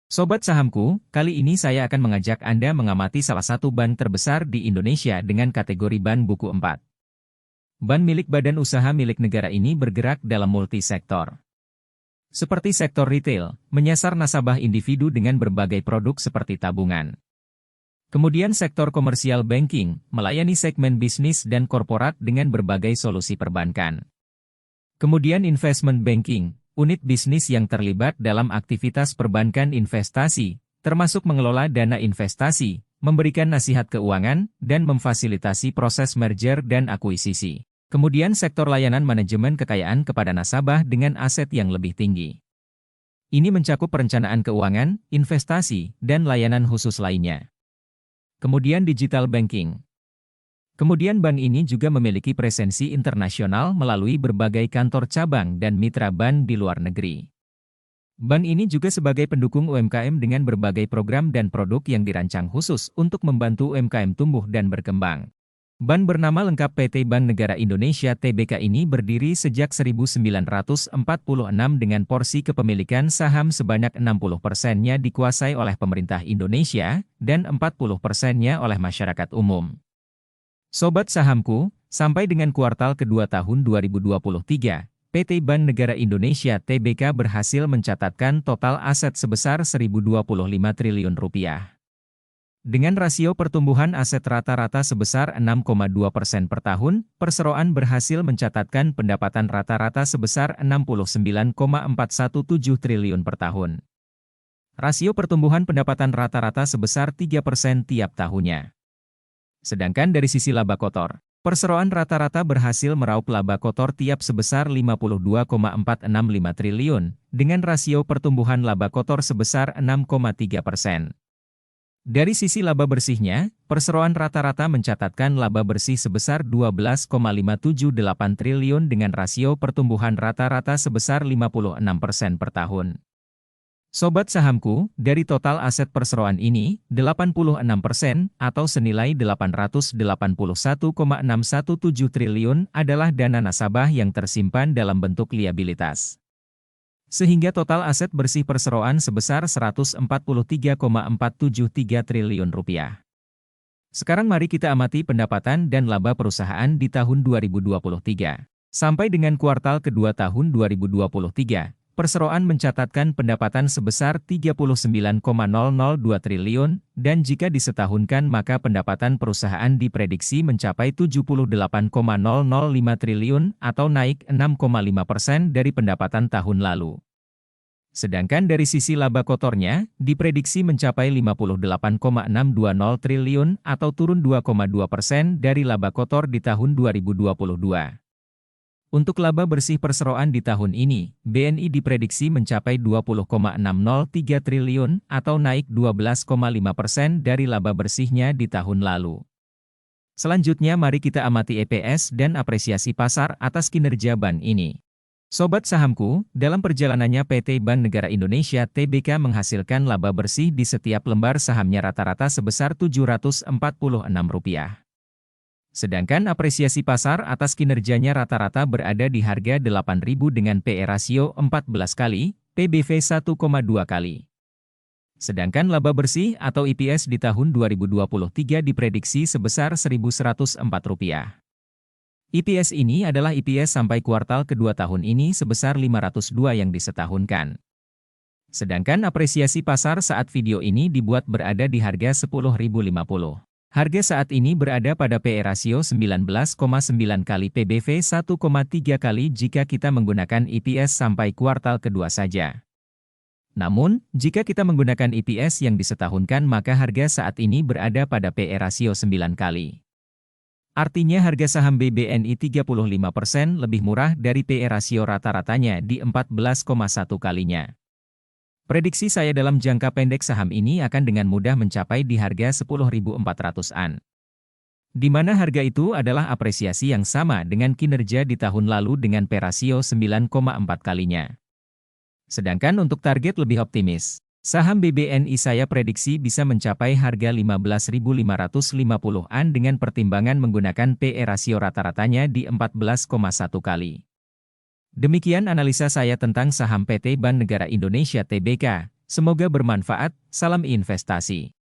Sobat sahamku, kali ini saya akan mengajak Anda mengamati salah satu bank terbesar di Indonesia dengan kategori ban buku 4. Ban milik badan usaha milik negara ini bergerak dalam multisektor. Seperti sektor retail, menyasar nasabah individu dengan berbagai produk seperti tabungan. Kemudian sektor komersial banking, melayani segmen bisnis dan korporat dengan berbagai solusi perbankan. Kemudian investment banking, unit bisnis yang terlibat dalam aktivitas perbankan investasi, termasuk mengelola dana investasi, memberikan nasihat keuangan, dan memfasilitasi proses merger dan akuisisi. Kemudian sektor layanan manajemen kekayaan kepada nasabah dengan aset yang lebih tinggi. Ini mencakup perencanaan keuangan, investasi, dan layanan khusus lainnya. Kemudian digital banking. Kemudian bank ini juga memiliki presensi internasional melalui berbagai kantor cabang dan mitra bank di luar negeri. Bank ini juga sebagai pendukung UMKM dengan berbagai program dan produk yang dirancang khusus untuk membantu UMKM tumbuh dan berkembang. Bank bernama lengkap PT Bank Negara Indonesia Tbk ini berdiri sejak 1946 dengan porsi kepemilikan saham sebanyak 60%-nya dikuasai oleh pemerintah Indonesia dan 40%-nya oleh masyarakat umum. Sobat sahamku, sampai dengan kuartal kedua tahun 2023, PT Bank Negara Indonesia Tbk berhasil mencatatkan total aset sebesar Rp1.025 triliun. Dengan rasio pertumbuhan aset rata-rata sebesar 6,2% per tahun, perseroan berhasil mencatatkan pendapatan rata-rata sebesar Rp69,417 triliun per tahun. Rasio pertumbuhan pendapatan rata-rata sebesar 3% tiap tahunnya. Sedangkan dari sisi laba kotor, perseroan rata-rata berhasil meraup laba kotor tiap sebesar Rp52,465 triliun, dengan rasio pertumbuhan laba kotor sebesar 6,3%. Dari sisi laba bersihnya, perseroan rata-rata mencatatkan laba bersih sebesar Rp12,578 triliun dengan rasio pertumbuhan rata-rata sebesar 56% per tahun. Sobat sahamku, dari total aset perseroan ini, 86% atau senilai Rp881,617 triliun adalah dana nasabah yang tersimpan dalam bentuk liabilitas. Sehingga total aset bersih perseroan sebesar Rp143,473 triliun. Sekarang mari kita amati pendapatan dan laba perusahaan di tahun 2023. Sampai dengan kuartal kedua tahun 2023, perseroan mencatatkan pendapatan sebesar Rp39,002 triliun, dan jika disetahunkan maka pendapatan perusahaan diprediksi mencapai Rp78,005 triliun atau naik 6,5% dari pendapatan tahun lalu. Sedangkan dari sisi laba kotornya, diprediksi mencapai Rp58,620 triliun atau turun 2,2% dari laba kotor di tahun 2022. Untuk laba bersih perseroan di tahun ini, BNI diprediksi mencapai Rp20,603 triliun atau naik 12,5% dari laba bersihnya di tahun lalu. Selanjutnya mari kita amati EPS dan apresiasi pasar atas kinerja bank ini. Sobat sahamku, dalam perjalanannya PT Bank Negara Indonesia Tbk menghasilkan laba bersih di setiap lembar sahamnya rata-rata sebesar Rp746. Sedangkan apresiasi pasar atas kinerjanya rata-rata berada di harga 8.000 dengan PE rasio 14 kali, PBV 1,2 kali. Sedangkan laba bersih atau EPS di tahun 2023 diprediksi sebesar Rp1.104. EPS ini adalah EPS sampai kuartal kedua tahun ini sebesar 502 yang disetahunkan. Sedangkan apresiasi pasar saat video ini dibuat berada di harga Rp10.050. Harga saat ini berada pada PE rasio 19,9 kali PBV 1,3 kali jika kita menggunakan EPS sampai kuartal kedua saja. Namun, jika kita menggunakan EPS yang disetahunkan maka harga saat ini berada pada PE rasio 9 kali. Artinya harga saham BBNI 35% lebih murah dari PE rasio rata-ratanya di 14,1 kalinya. Prediksi saya dalam jangka pendek saham ini akan dengan mudah mencapai di harga 10.400-an. Di mana harga itu adalah apresiasi yang sama dengan kinerja di tahun lalu dengan PE rasio 9,4 kalinya. Sedangkan untuk target lebih optimis, saham BBNI saya prediksi bisa mencapai harga 15.550-an dengan pertimbangan menggunakan PE rasio rata-ratanya di 14,1 kali. Demikian analisa saya tentang saham PT Bank Negara Indonesia Tbk. Semoga bermanfaat, salam investasi.